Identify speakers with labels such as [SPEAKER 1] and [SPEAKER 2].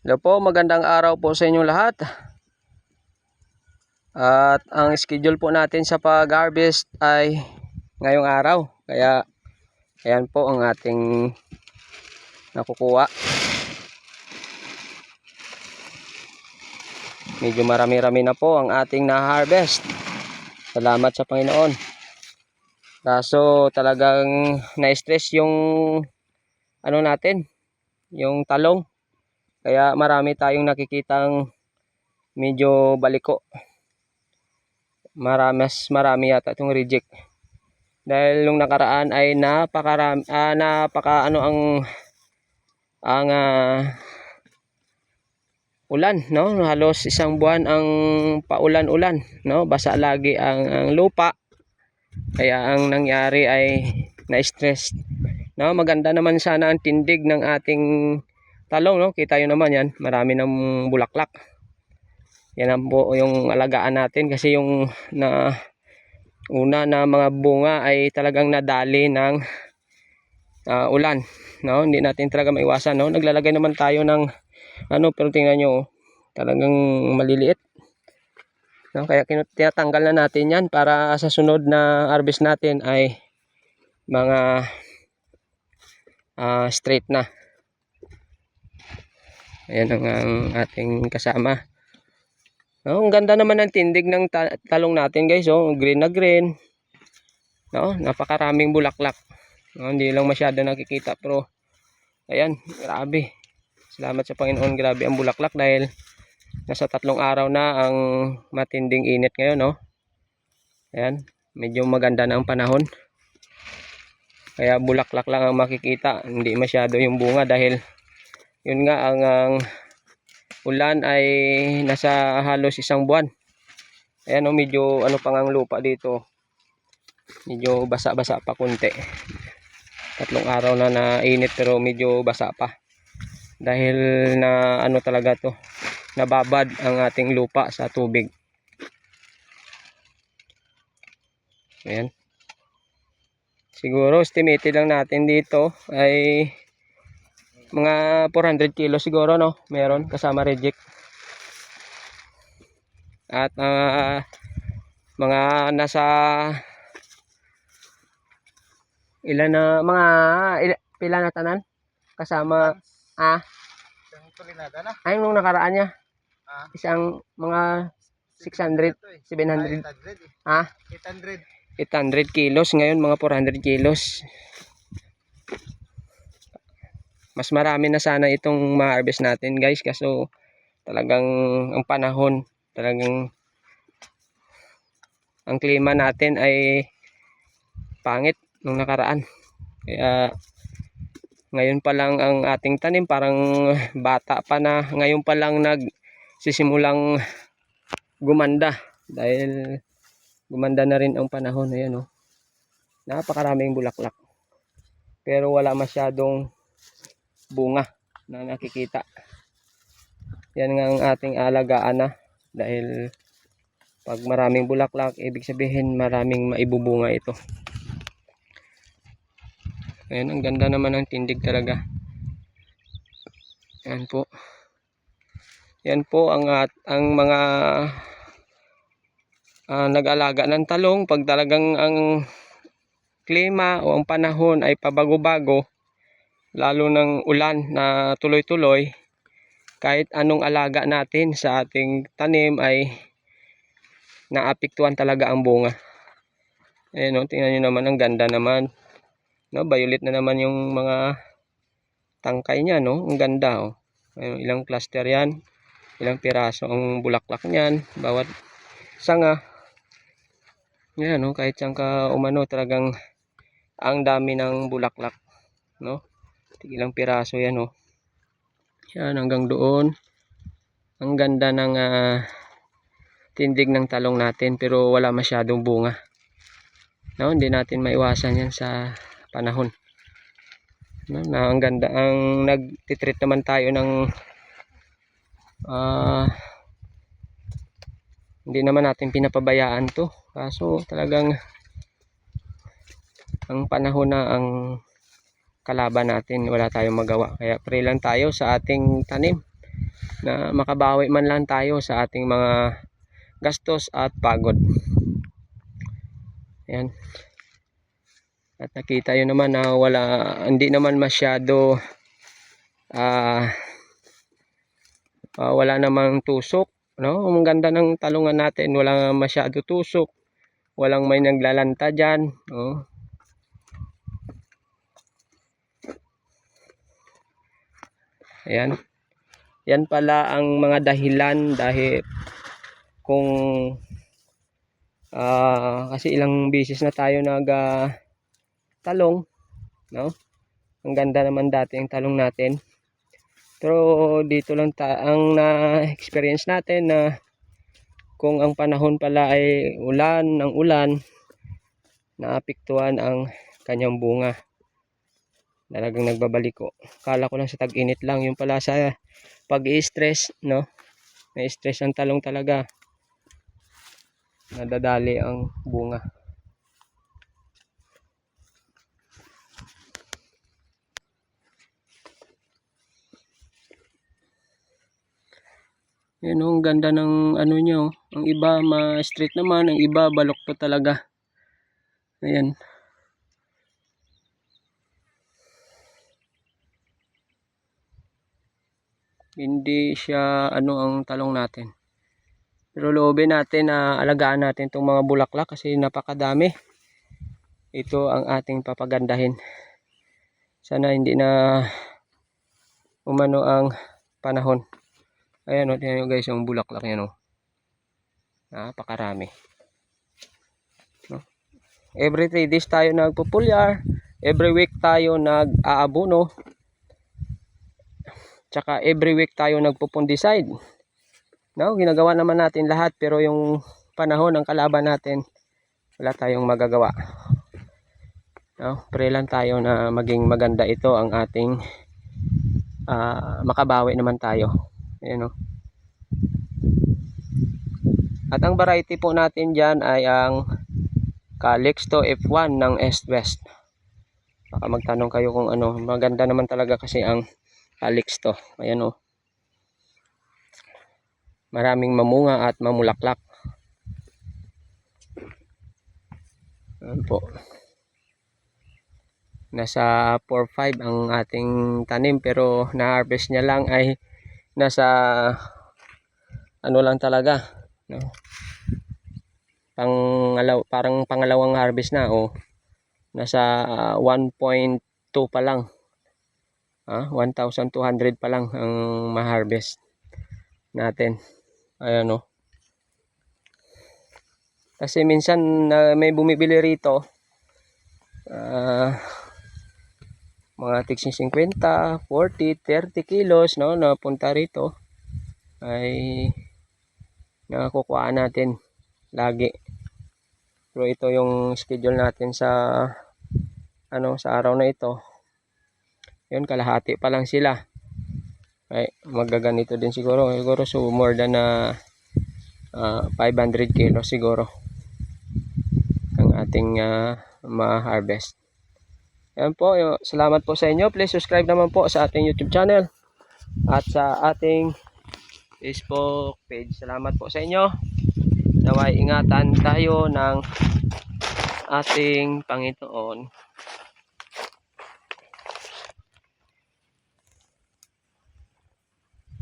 [SPEAKER 1] Hello po, magandang araw po sa inyo lahat. At ang schedule po natin sa pag-harvest ay ngayong araw. Kaya ayan po ang ating nakukuha. Medyo marami-rami na po ang ating na-harvest. Salamat sa Panginoon. Kaso talagang na-stress yung natin, yung talong. Kaya marami tayong nakikitang medyo baliko. Marami yata itong reject. Dahil nung nakaraan ay ang ulan, no? Halos isang buwan ang paulan-ulan, no? Basa lagi ang lupa. Kaya ang nangyari ay na-stress. No, maganda naman sana ang tindig ng ating talong, no? Kita nyo naman yan, marami ng bulaklak. Yan ang po yung alagaan natin kasi yung una na mga bunga ay talagang nadali ng ulan, no? Hindi natin talaga maiwasan, no? Naglalagay naman tayo ng pero tingnan nyo, talagang maliliit, no? Kaya tinatanggal na natin yan para sa sunod na harvest natin ay mga straight na. Ayan ang ating kasama. No, ang ganda naman ng tindig ng talong natin, guys. Oh, green na green. No, napakaraming bulaklak. No, hindi lang masyado nakikita pero ayan, grabe. Salamat sa Panginoon, grabe ang bulaklak dahil nasa 3 araw na ang matinding init ngayon, no. Ayan, medyo maganda na ang panahon. Kaya bulaklak lang ang makikita, hindi masyado yung bunga dahil yun nga ang ulan ay nasa halos isang buwan. Ayan, oh, medyo pang ang lupa dito. Medyo basa-basa pa konti. 3 araw na nainit pero medyo basa pa. Dahil na talaga to, nababad ang ating lupa sa tubig. Ayan. Siguro estimated lang natin dito ay mga 400 kilos siguro, no? Meron kasama reject. At mga nasa pila na tanan kasama ay nung nakaraan niya isang mga 600 700 800 kilos, ngayon mga 400 kilos. Mas marami na sana itong ma-harvest natin, guys, kaso talagang ang panahon, talagang ang klima natin ay pangit nung nakaraan. Kaya ngayon pa lang ang ating tanim, parang bata pa na, ngayon pa lang nagsisimulang gumanda dahil gumanda na rin ang panahon. Ayan, oh. Napakaraming bulaklak pero wala masyadong bunga na nakikita. Yan nga ang ating alagaan na, dahil pag maraming bulaklak, ibig sabihin maraming maibubunga ito. Ayan, ang ganda naman ng tindig talaga. Yan po. Yan po ang mga nag-alaga ng talong. Pag talagang ang klima o ang panahon ay pabago-bago, lalo ng ulan na tuloy-tuloy, kahit anong alaga natin sa ating tanim ay naapektuhan talaga ang bunga. Ayan, no, tingnan nyo naman, ang ganda naman, no, violet na naman yung mga tangkay niya, no, ang ganda, oh. Ayun, ilang cluster yan, ilang piraso ang bulaklak niyan, bawat sanga. Yan, no, kahit saan ka talagang ang dami ng bulaklak, no. Ilang piraso yan, oh. Yan, hanggang doon. Ang ganda ng tindig ng talong natin pero wala masyadong bunga, no. Hindi natin maiwasan yan sa panahon, no, na ang ganda. Ang nagtitreat naman tayo ng hindi naman natin pinapabayaan to, kaso talagang ang panahon na ang kalaban natin, wala tayong magawa. Kaya pray lang tayo sa ating tanim na makabawi man lang tayo sa ating mga gastos at pagod. Ayan. At nakita nyo naman na hindi naman masyado wala namang tusok, no? Ang ganda ng talungan natin, wala masyado tusok, walang may naglalanta dyan, no? Ayan. Yan pala ang mga dahilan dahil kung kasi ilang beses na tayo talong, no? Ang ganda naman dati ang talong natin. Pero dito lang ang na-experience natin na kung ang panahon pala ay ulan ng ulan, naapektuhan ang kanyang bunga. Talagang nagbabaliko. Kala ko lang sa tag-init lang, yung pala sa pag-i-stress, no? Na-stress ang talong talaga. Nadadali ang bunga. Yan ang ganda ng ano nyo. Ang iba ma-straight naman, ang iba balok pa talaga. Ayan. Hindi siya ang talong natin. Pero loobin natin na alagaan natin itong mga bulaklak kasi napakadami. Ito ang ating papagandahin. Sana hindi na umano ang panahon. Ayan o, tingnan nyo guys yung bulaklak yan o. Napakarami. No? Every 3 days tayo nagpupulyar. Every week tayo nag-aabono. Tsaka every week tayo nagpupundicide. No, ginagawa naman natin lahat pero yung panahon ng kalaban natin wala tayong magagawa. No, pray lang tayo na maging maganda ito ang ating makabawi naman tayo. Ayan o. At ang variety po natin dyan ay ang Calixto F1 ng East-West. Baka magtanong kayo kung ano, maganda naman talaga kasi ang Calixto. Ayan o. Maraming mamunga at mamulaklak. Ayan po. Nasa 4-5 ang ating tanim pero na-harvest niya lang ay nasa ano lang talaga. No? Parang pangalawang harvest na o. Nasa 1.2 pa lang. 1,200 pa lang ang ma-harvest natin. Ayan o. Kasi minsan may bumibili rito mga tigsing 50, 40, 30 kilos no, na punta rito ay nakukuha natin lagi. Pero ito yung schedule natin sa sa araw na ito. Yun, kalahati pa lang sila. Ay, magaganito din siguro so more than 500 kilos siguro ang ating ma-harvest. Yan po, salamat po sa inyo. Please subscribe naman po sa ating YouTube channel at sa ating Facebook page. Salamat po sa inyo. Naway ingatan tayo ng ating Panginoon.